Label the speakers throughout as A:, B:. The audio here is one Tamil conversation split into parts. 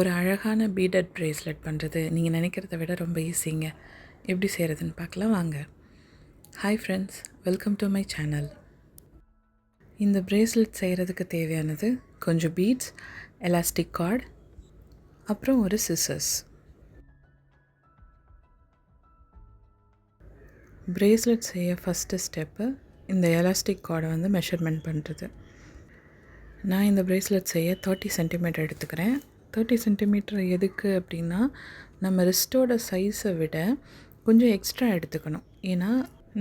A: ஒரு அழகான பீடட் ப்ரேஸ்லெட் பண்ணுறது நீங்கள் நினைக்கிறத விட ரொம்ப ஈஸிங்க. எப்படி செய்கிறதுன்னு பார்க்கலாம் வாங்க. Hi friends, welcome to my channel. இந்த ப்ரேஸ்லெட் செய்கிறதுக்கு தேவையானது கொஞ்சம் பீட்ஸ், எலாஸ்டிக் கார்டு, அப்புறம் ஒரு சிசர்ஸ். ப்ரேஸ்லெட் செய்ய ஃபஸ்ட்டு ஸ்டெப்பு இந்த எலாஸ்டிக் கார்டை மெஷர்மெண்ட் பண்ணுறது. நான் இந்த ப்ரேஸ்லெட் செய்ய 30 சென்டிமீட்டர் எடுத்துக்கிறேன். 30 சென்டிமீட்டர் எதுக்கு அப்படின்னா, நம்ம ரிஸ்ட்டோட சைஸை விட கொஞ்சம் எக்ஸ்ட்ரா எடுத்துக்கணும். ஏன்னா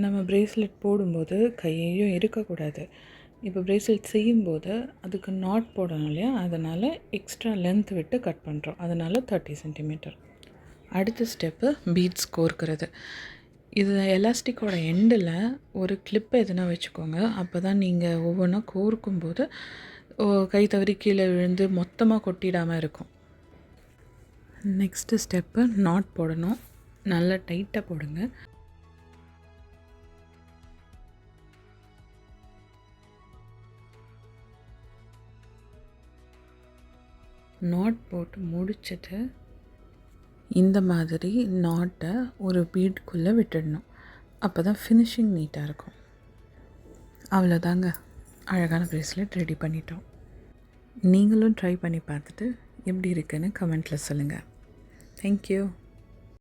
A: நம்ம ப்ரேஸ்லெட் போடும்போது கையையும் இருக்கக்கூடாது. இப்போ ப்ரேஸ்லெட் செய்யும்போது அதுக்கு நாட் போடணும் இல்லையா, அதனால் எக்ஸ்ட்ரா லென்த் விட்டு கட் பண்ணுறோம். அதனால் 30 சென்டிமீட்டர். அடுத்த ஸ்டெப்பு பீட்ஸ் கோர்க்கிறது. இது எலாஸ்டிக்கோட எண்டில் ஒரு கிளிப் எதுனா வச்சுக்கோங்க. அப்போ தான் நீங்கள் ஒவ்வொன்றா கோர்க்கும்போது கை தவறி கீழே விழுந்து மொத்தமாக கொட்டிடாமல் இருக்கும். நெக்ஸ்ட்டு ஸ்டெப்பு நாட் போடணும். நல்லா டைட்டாக போடுங்க. நாட் போட்டு முடிச்சுட்டு இந்த மாதிரி நாட்டை ஒரு பீட்குள்ளே விட்டுடணும். அப்போ தான் ஃபினிஷிங் நீட்டாக இருக்கும். அவ்வளோதாங்க, அழகான ப்ரேஸ்லெட் ரெடி பண்ணிட்டோம். நீங்களும் ட்ரை பண்ணி பார்த்துட்டு எப்படி இருக்குன்னு கமெண்ட்டில் சொல்லுங்கள். தேங்க்யூ.